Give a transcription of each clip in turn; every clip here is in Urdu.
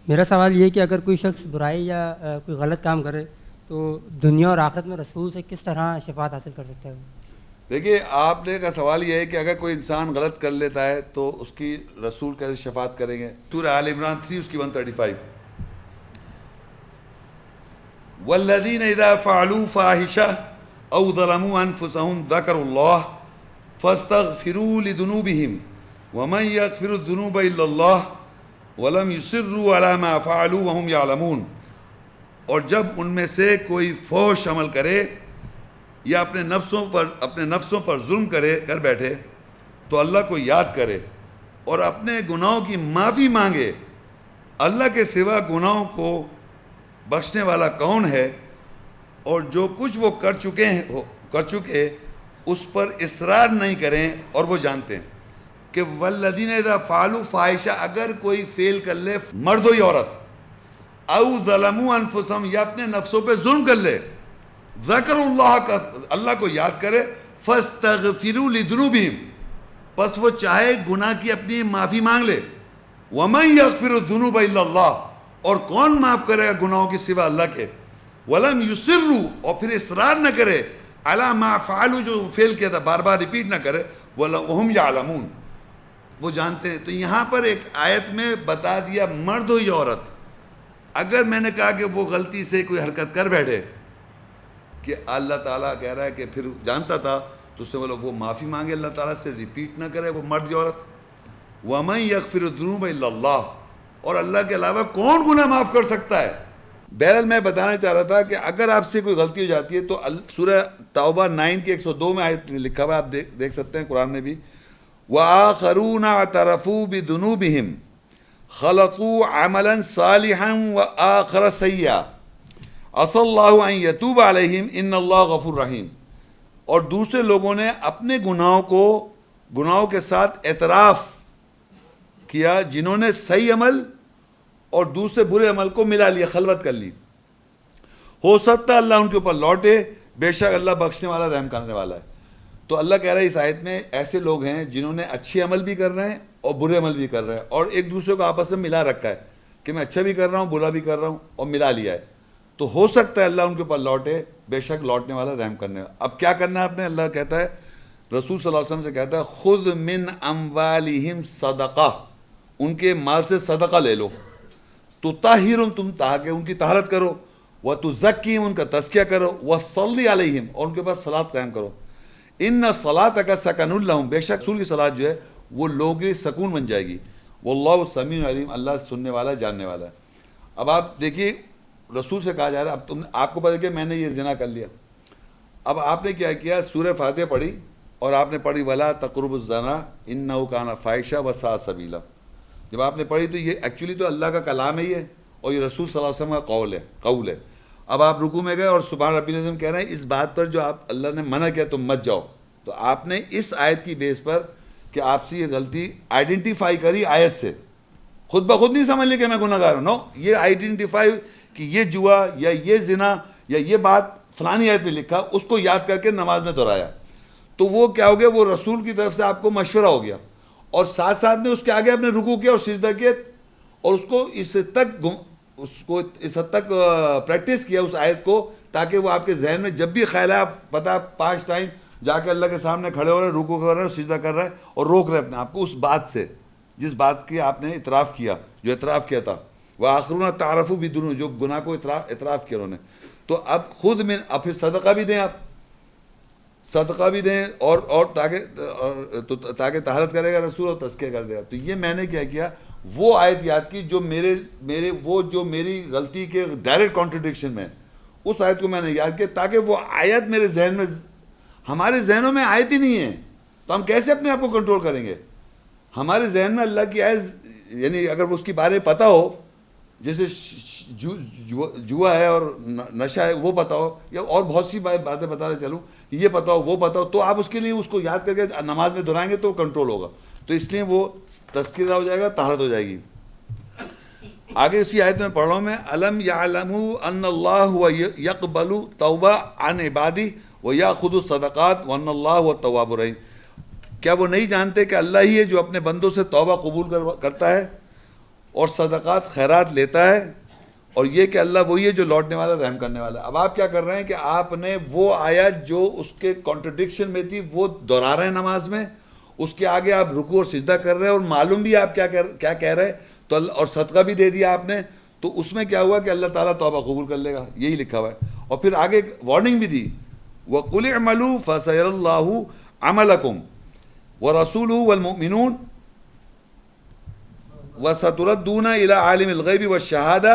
میرا سوال یہ ہے کہ اگر کوئی شخص برائی یا کوئی غلط کام کرے تو دنیا اور آخرت میں رسول سے کس طرح شفاعت حاصل کر سکتا ہے وہ؟ دیکھیے آپ نے کا سوال یہ ہے کہ اگر کوئی انسان غلط کر لیتا ہے تو اس کی رسول کیسے شفاعت کریں گے. سورہ آل عمران 3 اس کی 135. والذین اذا فعلوا فاحشہ او ظلموا انفسهم ذکروا اللہ فاستغفروا لذنوبهم ومن یغفر الذنوب الا اللہ ولم یصروا علی ما فعلوا وهم یعلمون. اور جب ان میں سے کوئی فحش عمل کرے یا اپنے نفسوں پر ظلم کر بیٹھے تو اللہ کو یاد کرے اور اپنے گناہوں کی معافی مانگے. اللہ کے سوا گناہوں کو بخشنے والا کون ہے؟ اور جو کچھ وہ کر چکے اس پر اصرار نہیں کریں اور وہ جانتے ہیں کہ والذین اذا فعلوا فاحشہ، اگر کوئی فعل کر لے مرد و عورت، او ظلموا انفسهم یا اپنے نفسوں پہ ظلم کر لے، ذکر اللہ کا اللہ کو یاد کرے، فاستغفروا لذنوبہم پس وہ چاہے گناہ کی اپنی معافی مانگ لے، ومن یغفر الذنوب الا اللہ اور کون معاف کرے گا گناہوں کی سوا اللہ کے، ولم یصروا اور پھر اصرار نہ کرے، علی ما فعلوا جو فعل کیا تھا بار بار ریپیٹ نہ کرے، وہم یعلمون وہ جانتے ہیں. تو یہاں پر ایک آیت میں بتا دیا مرد ہو یا عورت، اگر میں نے کہا کہ وہ غلطی سے کوئی حرکت کر بیٹھے کہ اللہ تعالیٰ کہہ رہا ہے کہ پھر جانتا تھا تو اس نے بولا وہ معافی مانگے اللہ تعالیٰ سے، ریپیٹ نہ کرے، وہ مرد یا عورت. وَمَن يَغْفِرُ الذُّنُوبَ إِلَّا اللَّهُ اور اللہ کے علاوہ کون گناہ معاف کر سکتا ہے. بہرحال میں بتانا چاہ رہا تھا کہ اگر آپ سے کوئی غلطی ہو جاتی ہے تو سورہ توبہ 9 کی 102 میں آیت میں لکھا ہوا ہے، آپ دیکھ سکتے ہیں قرآن میں بھی، وَآخَرُونَ اعْتَرَفُوا بِذُنُوبِهِمْ خَلَطُوا عَمَلًا صَالِحًا وَآخَرَ سَيِّئًا عَسَى اللَّهُ أَن يَتُوبَ عَلَيْهِمْ إِنَّ اللَّهَ غَفُورٌ رَحِيمٌ. اور دوسرے لوگوں نے اپنے گناہوں کے ساتھ اعتراف کیا، جنہوں نے صحیح عمل اور دوسرے برے عمل کو ملا لیا، خلوت کر لی، ہو سکتا اللہ ان کے اوپر لوٹے، بے شک اللہ بخشنے والا رحم کرنے والا ہے. تو اللہ کہہ رہا ہے اس آیت میں ایسے لوگ ہیں جنہوں نے اچھے عمل بھی کر رہے ہیں اور برے عمل بھی کر رہے ہیں اور ایک دوسرے کو آپس میں ملا رکھا ہے کہ میں اچھا بھی کر رہا ہوں برا بھی کر رہا ہوں اور ملا لیا ہے. تو ہو سکتا ہے اللہ ان کے اوپر لوٹے، بے شک لوٹنے والا رحم کرنے والا. اب کیا کرنا ہے آپ نے؟ اللہ کہتا ہے، رسول صلی اللہ علیہ وسلم سے کہتا ہے، خذ من اموالہم صدقہ، ان کے مال سے صدقہ لے لو، تطہرہم تم تاکہ ان کی طہارت کرو، وتزکیہم ان کا تزکیہ کرو، وصلی علیہم اور ان کے پاس صلاۃ قائم کرو. ان صلاتک سکن لہم بے شک رسول کی صلاۃ جو ہے وہ لوگوں کے لیے سکون بن جائے گی. واللہ سمیع علیم اللہ سننے والا جاننے والا ہے. اب آپ دیکھیے رسول سے کہا جا رہا ہے، اب آپ کو پتہ کہ میں نے یہ زنا کر لیا. اب آپ نے کیا کیا؟ سورہ فاتحہ پڑھی اور آپ نے پڑھی ولا تقربوا الزنا انہ کان فاحشہ وساء سبیلا. جب آپ نے پڑھی تو یہ ایکچولی تو اللہ کا کلام ہے یہ، اور یہ رسول صلی اللہ علیہ وسلم کا قول ہے. اب آپ رکوع میں گئے اور سبحان ربی العظیم کہہ رہے ہیں، اس بات پر جو آپ اللہ نے منع کیا تم مت جاؤ. تو آپ نے اس آیت کی بیس پر کہ آپ سے یہ غلطی آئیڈینٹیفائی کری آیت سے، خود بخود نہیں سمجھ لی کہ میں گناہ گار ہوں، نو، یہ آئیڈینٹیفائی کہ یہ جوا یا یہ زنا یا یہ بات فلانی آیت میں لکھا، اس کو یاد کر کے نماز میں دہرایا. تو وہ کیا ہو گیا؟ وہ رسول کی طرف سے آپ کو مشورہ ہو گیا، اور ساتھ ساتھ میں اس کے آگے آپ نے رکوع کیا اور سجدہ کیا، اور اس کو اس حد تک پریکٹس کیا اس آیت کو، تاکہ وہ آپ کے ذہن میں جب بھی خیال ہے، آپ پتہ 5 ٹائم جا کے اللہ کے سامنے کھڑے ہو رہے ہیں، رکوع کر رہے ہیں، سجدہ کر رہے ہیں، اور روک رہے ہیں اپنے آپ کو اس بات سے جس بات کی آپ نے اعتراف کیا، جو اعتراف کیا تھا. وآخرون تعارفوا بذنوب جو گناہ کو اعتراف کیا انہوں نے. تو اب خود میں اب پھر صدقہ بھی دیں، آپ صدقہ بھی دیں اور تاکہ طہارت کرے گا رسول اور تزکیہ کر دے گا. تو یہ میں نے کیا کیا؟ وہ آیت یاد کی جو میری غلطی کے ڈائریکٹ کانٹرڈکشن میں، اس آیت کو میں نے یاد کیا تاکہ وہ آیت میرے ذہن میں، ہمارے ذہنوں میں آیت ہی نہیں ہے تو ہم کیسے اپنے آپ کو کنٹرول کریں گے؟ ہمارے ذہن میں اللہ کی آیت، یعنی اگر اس کے بارے میں پتہ ہو، جیسے جوا ہے اور نشہ ہے وہ پتہ ہو، یا اور بہت سی باتیں بتاتے چلوں، یہ پتہ ہو وہ پتہ ہو، تو آپ اس کے لیے اس کو یاد کر کے نماز میں دہرائیں گے تو کنٹرول ہوگا. تو اس لیے وہ تذکرہ ہو جائے گا، طہارت ہو جائے گی. آگے اسی آیت میں پڑھ رہا ہوں میں، الم یعلموا ان اللہ یقبل توبہ عن عبادی ویأخذ الصدقات وان اللہ هو التواب الرحیم. کیا وہ نہیں جانتے کہ اللہ ہی ہے جو اپنے بندوں سے توبہ قبول کرتا ہے اور صدقات خیرات لیتا ہے، اور یہ کہ اللہ وہی ہے جو لوٹنے والا رحم کرنے والا ہے۔ اب آپ کیا کر رہے ہیں کہ آپ نے وہ آیت جو اس کے کانٹرڈکشن میں تھی وہ دہرا رہے ہیں نماز میں، اس کے آگے آپ رکوع اور سجدہ کر رہے ہیں، اور معلوم بھی آپ کیا کہہ رہے ہیں، تو اور صدقہ بھی دے دیا آپ نے، تو اس میں کیا ہوا کہ اللہ تعالیٰ توبہ قبول کر لے گا، یہی لکھا ہوا ہے۔ اور پھر آگے وارننگ بھی دی، وَقُلِ اعْمَلُوا فَسَيَرَى اللَّهُ عَمَلَكُمْ وَرَسُولُهُ وَالْمُؤْمِنُونَ وَسَتُرَدُّونَ إِلَىٰ عَالِمِ الْغَيْبِ وَالشَّهَادَةِ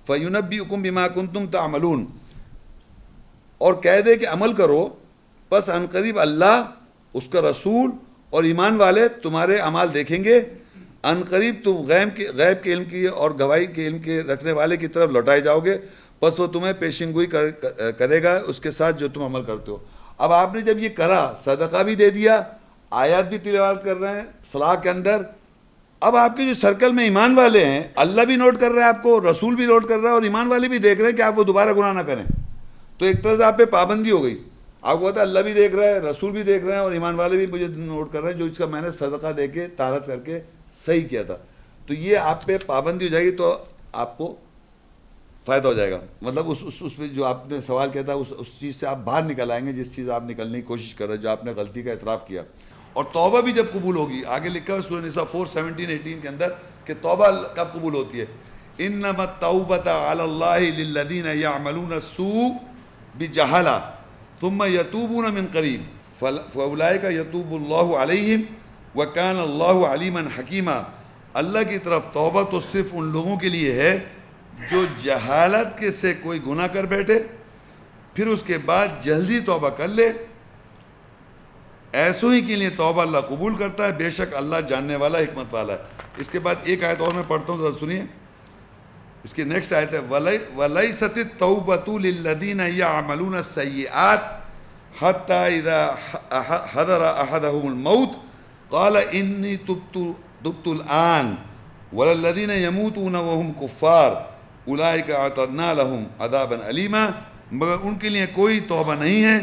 فَيُنَبِّئُكُم بِمَا كُنتُمْ تَعْمَلُونَ، اور کہہ دے کہ عمل کرو، پس ان قریب اللہ، اس کا رسول اور ایمان والے تمہارے اعمال دیکھیں گے، ان قریب تم غیب کے علم کی اور گواہی کے علم کے رکھنے والے کی طرف لوٹائے جاؤ گے، پس وہ تمہیں پیشن گوئی کرے گا اس کے ساتھ جو تم عمل کرتے ہو۔ اب آپ نے جب یہ کرا، صدقہ بھی دے دیا، آیات بھی تلاوت کر رہے ہیں صلاح کے اندر، اب آپ کے جو سرکل میں ایمان والے ہیں، اللہ بھی نوٹ کر رہا ہے آپ کو، رسول بھی نوٹ کر رہا ہے، اور ایمان والے بھی دیکھ رہے ہیں کہ آپ وہ دوبارہ گناہ نہ کریں، تو ایک طرح سے آپ پہ پابندی ہو گئی۔ آپ کو پتا ہے اللہ بھی دیکھ رہا ہے، رسول بھی دیکھ رہے ہیں، اور ایمان والے بھی مجھے نوٹ کر رہے ہیں جو اس کا میں نے صدقہ دے کے طہارت کر کے صحیح کیا تھا، تو یہ آپ پہ پابندی ہو جائے گی، تو آپ کو فائدہ ہو جائے گا، مطلب اس میں جو آپ نے سوال کیا تھا اس چیز سے آپ باہر نکل آئیں گے، جس چیز آپ نکلنے کی کوشش کر رہے ہیں، جو آپ نے غلطی کا اعتراف کیا۔ اور توبہ بھی جب قبول ہوگی، آگے لکھا ہے سورہ نساء 4:17-18 کے اندر کہ توبہ کب قبول ہوتی ہے، انما التوبۃ علی اللہ للذین یعملون السوء بجہالہ ثم یتوبون من قریب فاولئک یتوب اللہ علیہم وکان اللہ علیما حکیما۔ اللہ کی طرف توبہ تو صرف ان لوگوں کے لیے ہے جو جہالت کے سے کوئی گناہ کر بیٹھے، پھر اس کے بعد جلدی توبہ کر لے، ایسوں ہی کے لیے توبہ اللہ قبول کرتا ہے، بے شک اللہ جاننے والا حکمت والا ہے۔ اس کے بعد ایک آیت اور میں پڑھتا ہوں، ذرا سنیے، اس کی نیکسٹ آیت ہے وَلَيْسَتِ التَّوْبَةُ لِلَّذِينَ يَعْمَلُونَ السَّيِّئَاتِ حَتَّى إِذَا حَضَرَ أَحَدَهُمُ الْمَوْتُ قَالَ إِنِّي تُبْتُ الْآنَ وَلَلَّذِينَ يَمُوتُونَ وَهُمْ كُفَّارٌ اولئک اعتدنا لہم عذابا علیما، مگر ان کے لیے کوئی توبہ نہیں ہے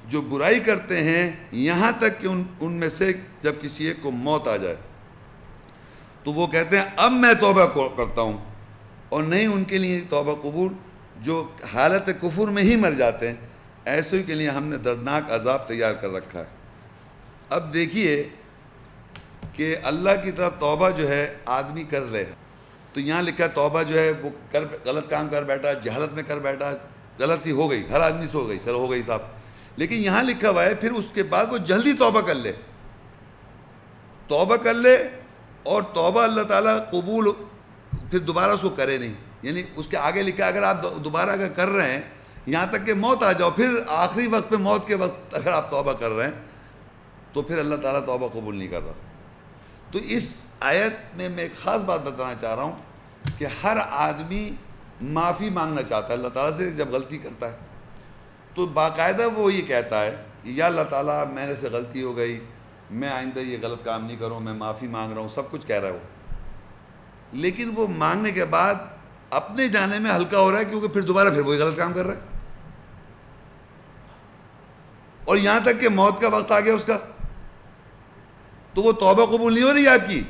جو برائی کرتے ہیں یہاں تک کہ ان میں سے جب کسی ایک کو موت آ جائے، تو وہ کہتے ہیں اب میں توبہ کرتا ہوں، اور نہیں ان کے لیے توبہ قبول جو حالت کفر میں ہی مر جاتے ہیں، ایسے کے لیے ہم نے دردناک عذاب تیار کر رکھا ہے۔ اب دیکھیے کہ اللہ کی طرف توبہ جو ہے آدمی کر رہے ہیں، تو یہاں لکھا ہے توبہ جو ہے وہ غلط کام کر بیٹھا، جہالت میں کر بیٹھا، غلطی ہو گئی، ہر آدمی سے ہو گئی، چلو ہو گئی صاحب، لیکن یہاں لکھا ہوا ہے پھر اس کے بعد وہ جلدی توبہ کر لے، توبہ کر لے، اور توبہ اللہ تعالیٰ قبول پھر دوبارہ اس کو کرے نہیں، یعنی اس کے آگے لکھا ہے اگر آپ دوبارہ اگر کر رہے ہیں یہاں تک کہ موت آ جاؤ، پھر آخری وقت پہ موت کے وقت اگر آپ توبہ کر رہے ہیں تو پھر اللہ تعالیٰ توبہ قبول نہیں کر رہا۔ تو اس آیت میں ایک خاص بات بتانا چاہ رہا ہوں کہ ہر آدمی معافی مانگنا چاہتا ہے اللہ تعالیٰ سے جب غلطی کرتا ہے، تو باقاعدہ وہ یہ کہتا ہے کہ یا اللہ تعالیٰ میرے سے غلطی ہو گئی، میں آئندہ یہ غلط کام نہیں کروں، میں معافی مانگ رہا ہوں، سب کچھ کہہ رہا ہے وہ، لیکن وہ مانگنے کے بعد اپنے جانے میں ہلکا ہو رہا ہے کیونکہ پھر دوبارہ پھر وہی غلط کام کر رہا ہے، اور یہاں تک کہ موت کا وقت آ گیا اس کا، تو وہ توبہ قبول نہیں ہو رہی ہے آپ کی۔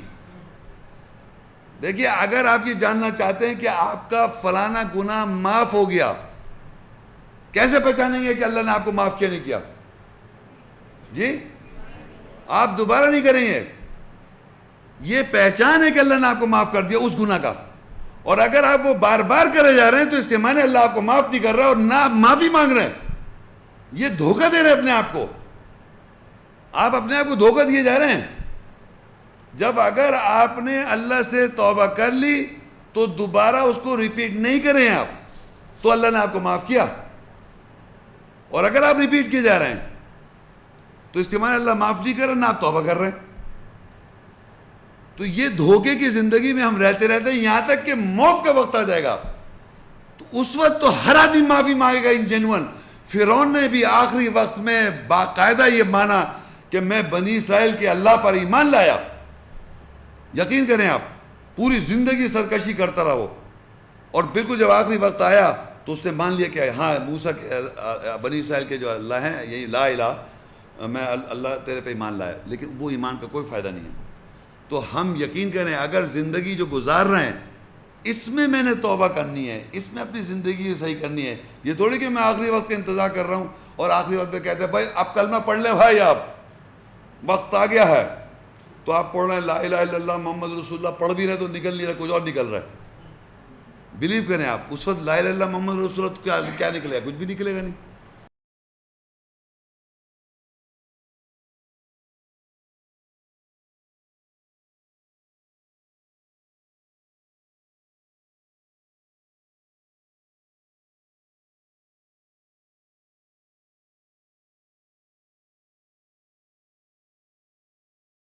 دیکھیے اگر آپ یہ جاننا چاہتے ہیں کہ آپ کا فلانا گناہ معاف ہو گیا، کیسے پہچانیں گے کہ اللہ نے آپ کو معاف کیا نہیں کیا؟ جی آپ دوبارہ نہیں کریں گے، یہ پہچان ہے کہ اللہ نے آپ کو معاف کر دیا اس گناہ کا، اور اگر آپ وہ بار بار کرے جا رہے ہیں تو اس کے معنی اللہ آپ کو معاف نہیں کر رہا اور نہ آپ معافی مانگ رہے ہیں، یہ دھوکہ دے رہے ہیں اپنے آپ کو، آپ اپنے آپ کو دھوکہ دیے جا رہے ہیں۔ جب اگر آپ نے اللہ سے توبہ کر لی تو دوبارہ اس کو ریپیٹ نہیں کریں آپ، تو اللہ نے آپ کو معاف کیا، اور اگر آپ ریپیٹ کیے جا رہے ہیں تو اس کے معنی اللہ معاف نہیں کر رہا، نہ آپ توبہ کر رہے ہیں۔ تو یہ دھوکے کی زندگی میں ہم رہتے رہتے ہیں یہاں تک کہ موت کا وقت آ جائے گا، تو اس وقت تو ہر آدمی معافی مانگے گا ان جینون۔ فرعون نے بھی آخری وقت میں باقاعدہ یہ مانا کہ میں بنی اسرائیل کے اللہ پر ایمان لایا، یقین کریں آپ پوری زندگی سرکشی کرتا رہا وہ، اور بالکل جب آخری وقت آیا تو اس نے مان لیا کہ ہاں موسیٰ بنی اسرائیل کے جو اللہ ہیں یہی لا الہ، میں اللہ تیرے پہ ایمان لایا، لیکن وہ ایمان کا کوئی فائدہ نہیں ہے۔ تو ہم یقین کریں اگر زندگی جو گزار رہے ہیں اس میں نے توبہ کرنی ہے، اس میں اپنی زندگی صحیح کرنی ہے. یہ تھوڑی کہ میں آخری وقت کا انتظار کر رہا ہوں اور آخری وقت میں کہتے ہیں بھائی اب کلمہ پڑھ لیں بھائی، آپ وقت آ گیا ہے تو آپ پڑھ رہے ہیں لا الہ الا اللہ محمد رسول اللہ، پڑھ بھی رہے تو نکل نہیں رہا، کچھ اور نکل رہا ہے. بلیو کریں آپ، اس وقت لا الہ الا اللہ محمد رسول اللہ تو کیا نکلے گا؟ کچھ بھی نکلے گا نہیں.